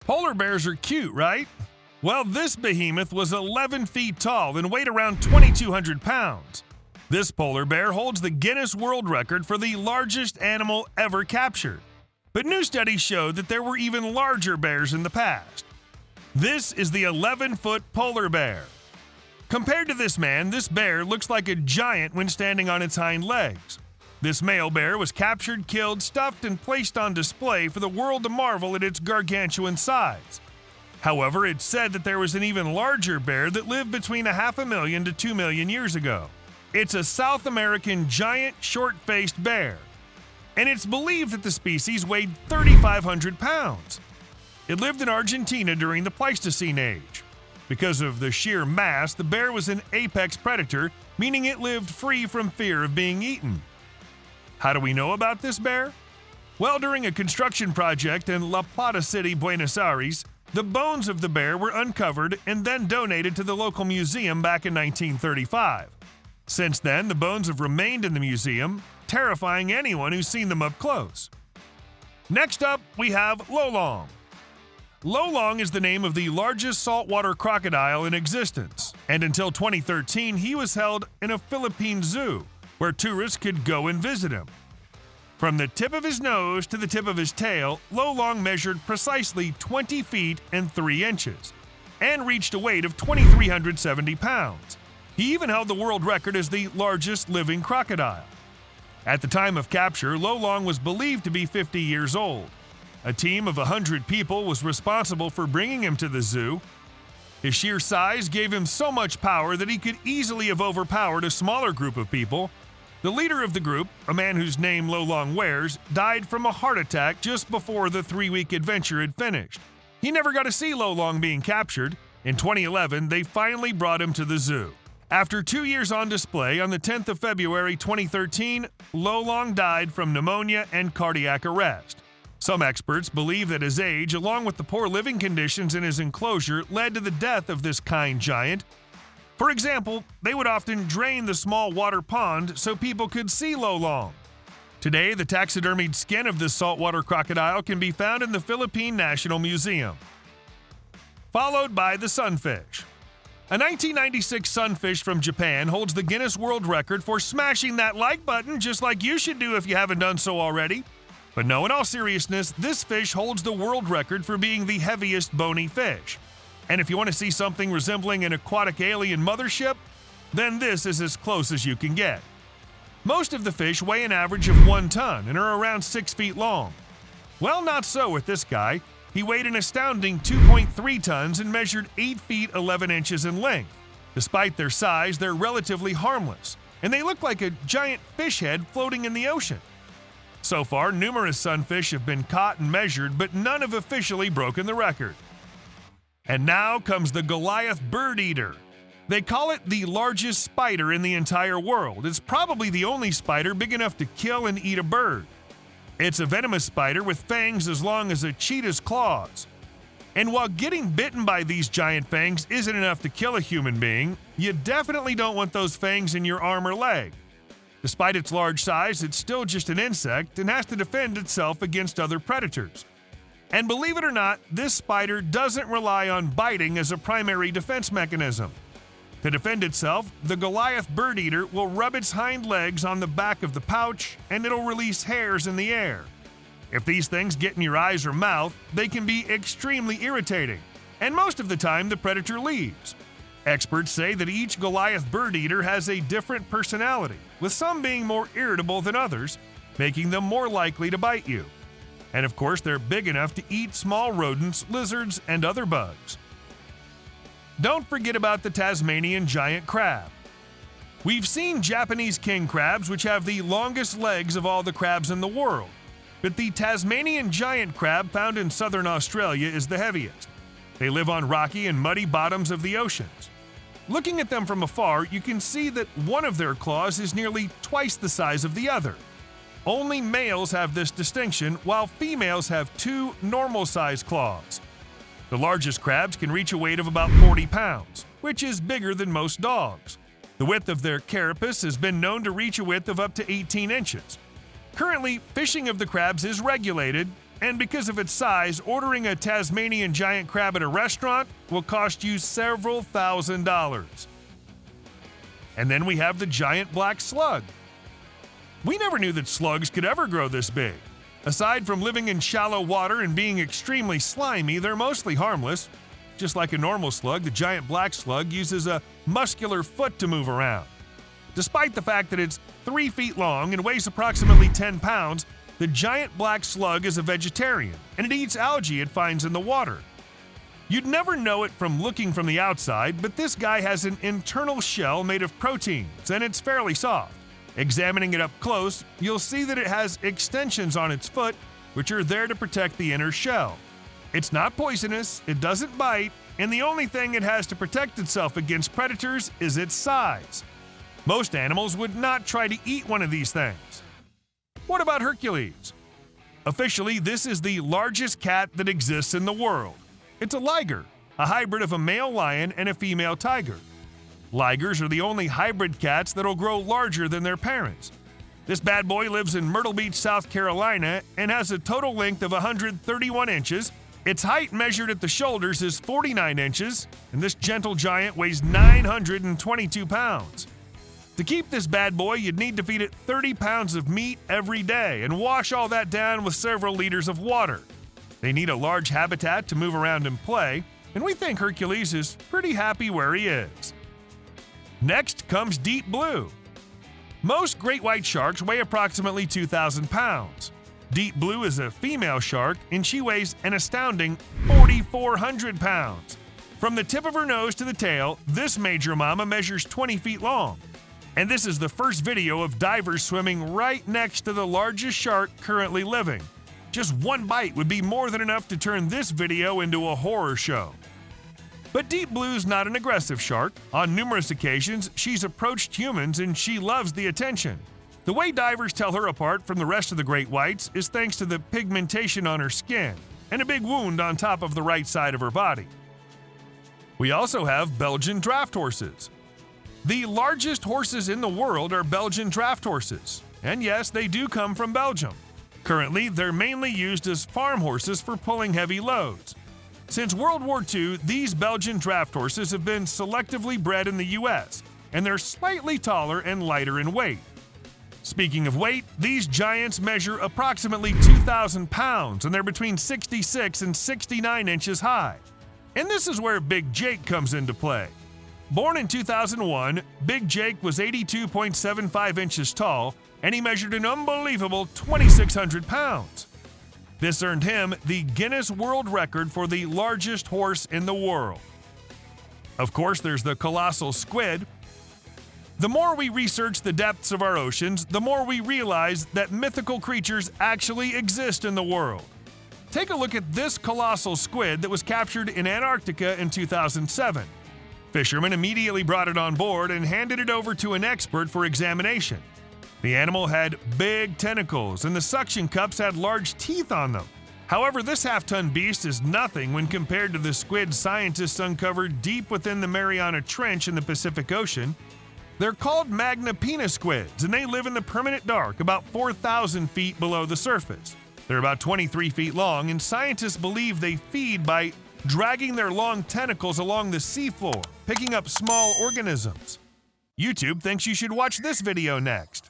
Polar bears are cute, right? Well, this behemoth was 11 feet tall and weighed around 2,200 pounds. This polar bear holds the Guinness World Record for the largest animal ever captured. But new studies showed that there were even larger bears in the past. This is the 11-foot polar bear. Compared to this man, this bear looks like a giant when standing on its hind legs. This male bear was captured, killed, stuffed, and placed on display for the world to marvel at its gargantuan size. However, it's said that there was an even larger bear that lived between 500,000 to 2 million years ago. It's a South American giant short-faced bear, and it's believed that the species weighed 3,500 pounds. It lived in Argentina during the Pleistocene age. Because of the sheer mass, the bear was an apex predator, meaning it lived free from fear of being eaten. How do we know about this bear? Well, during a construction project in La Plata City, Buenos Aires, the bones of the bear were uncovered and then donated to the local museum back in 1935. Since then, the bones have remained in the museum, terrifying anyone who's seen them up close. Next up, we have Lolong. Lolong is the name of the largest saltwater crocodile in existence, and until 2013, he was held in a Philippine zoo, where tourists could go and visit him. From the tip of his nose to the tip of his tail, Lolong measured precisely 20 feet and 3 inches, and reached a weight of 2,370 pounds. He even held the world record as the largest living crocodile. At the time of capture, Lolong was believed to be 50 years old. A team of 100 people was responsible for bringing him to the zoo. His sheer size gave him so much power that he could easily have overpowered a smaller group of people. The leader of the group, a man whose name Lolong wears, died from a heart attack just before the 3-week adventure had finished. He never got to see Lolong being captured. In 2011, they finally brought him to the zoo. After 2 years on display, on the 10th of February 2013, Lolong died from pneumonia and cardiac arrest. Some experts believe that his age, along with the poor living conditions in his enclosure, led to the death of this kind giant. For example, they would often drain the small water pond so people could see Lolong. Today, the taxidermied skin of this saltwater crocodile can be found in the Philippine National Museum. Followed by the sunfish. A 1996 sunfish from Japan holds the Guinness World Record for smashing that like button, just like you should do if you haven't done so already. But no, in all seriousness, this fish holds the world record for being the heaviest bony fish. And if you want to see something resembling an aquatic alien mothership, then this is as close as you can get. Most of the fish weigh an average of 1 ton and are around 6 feet long. Well, not so with this guy. He weighed an astounding 2.3 tons and measured 8 feet 11 inches in length. Despite their size, they're relatively harmless, and they look like a giant fish head floating in the ocean. So far, numerous sunfish have been caught and measured, but none have officially broken the record. And now comes the Goliath bird eater. They call it the largest spider in the entire world. It's probably the only spider big enough to kill and eat a bird. It's a venomous spider with fangs as long as a cheetah's claws. And while getting bitten by these giant fangs isn't enough to kill a human being, you definitely don't want those fangs in your arm or leg. Despite its large size, it's still just an insect and has to defend itself against other predators. And believe it or not, this spider doesn't rely on biting as a primary defense mechanism. To defend itself, the Goliath bird eater will rub its hind legs on the back of the pouch and it'll release hairs in the air. If these things get in your eyes or mouth, they can be extremely irritating, and most of the time the predator leaves. Experts say that each Goliath bird eater has a different personality, with some being more irritable than others, making them more likely to bite you. And of course, they're big enough to eat small rodents, lizards, and other bugs. Don't forget about the Tasmanian giant crab. We've seen Japanese king crabs, which have the longest legs of all the crabs in the world, but the Tasmanian giant crab found in southern Australia is the heaviest. They live on rocky and muddy bottoms of the oceans. Looking at them from afar, you can see that one of their claws is nearly twice the size of the other. Only males have this distinction, while females have 2 normal-sized claws. The largest crabs can reach a weight of about 40 pounds, which is bigger than most dogs. The width of their carapace has been known to reach a width of up to 18 inches. Currently, fishing of the crabs is regulated, And because of its size, ordering a Tasmanian giant crab at a restaurant will cost you several $1,000s. And then we have the giant black slug. We never knew that slugs could ever grow this big. Aside from living in shallow water and being extremely slimy, they're mostly harmless. Just like a normal slug, the giant black slug uses a muscular foot to move around. Despite the fact that it's 3 feet long and weighs approximately 10 pounds, the giant black slug is a vegetarian, and it eats algae it finds in the water. You'd never know it from looking from the outside, but this guy has an internal shell made of proteins, and it's fairly soft. Examining it up close, you'll see that it has extensions on its foot, which are there to protect the inner shell. It's not poisonous, it doesn't bite, and the only thing it has to protect itself against predators is its size. Most animals would not try to eat one of these things. What about Hercules? Officially, this is the largest cat that exists in the world. It's a liger, a hybrid of a male lion and a female tiger. Ligers are the only hybrid cats that'll grow larger than their parents. This bad boy lives in Myrtle Beach, South Carolina, and has a total length of 131 inches. Its height measured at the shoulders is 49 inches, and this gentle giant weighs 922 pounds. To keep this bad boy, you'd need to feed it 30 pounds of meat every day and wash all that down with several liters of water. They need a large habitat to move around and play, and we think Hercules is pretty happy where he is. Next comes deep blue. Most great white sharks weigh approximately 2,000 pounds. Deep blue is a female shark, and she weighs an astounding 4,400 pounds. From the tip of her nose to the tail, this major mama measures 20 feet long. And this is the first video of divers swimming right next to the largest shark currently living. Just one bite would be more than enough to turn this video into a horror show. But Deep Blue's not an aggressive shark. On numerous occasions, she's approached humans and she loves the attention. The way divers tell her apart from the rest of the great whites is thanks to the pigmentation on her skin and a big wound on top of the right side of her body. We also have Belgian draft horses. The largest horses in the world are Belgian draft horses, and yes, they do come from Belgium. Currently, they're mainly used as farm horses for pulling heavy loads. Since World War II, these Belgian draft horses have been selectively bred in the US, and they're slightly taller and lighter in weight. Speaking of weight, these giants measure approximately 2,000 pounds, and they're between 66 and 69 inches high. And this is where Big Jake comes into play. Born in 2001, Big Jake was 82.75 inches tall, and he measured an unbelievable 2,600 pounds. This earned him the Guinness World Record for the largest horse in the world. Of course, there's the colossal squid. The more we research the depths of our oceans, the more we realize that mythical creatures actually exist in the world. Take a look at this colossal squid that was captured in Antarctica in 2007. Fishermen immediately brought it on board and handed it over to an expert for examination. The animal had big tentacles, and the suction cups had large teeth on them. However, this half-ton beast is nothing when compared to the squid scientists uncovered deep within the Mariana Trench in the Pacific Ocean. They're called Magna squids, and they live in the permanent dark about 4,000 feet below the surface. They're about 23 feet long, and scientists believe they feed by dragging their long tentacles along the seafloor, picking up small organisms. YouTube thinks you should watch this video next.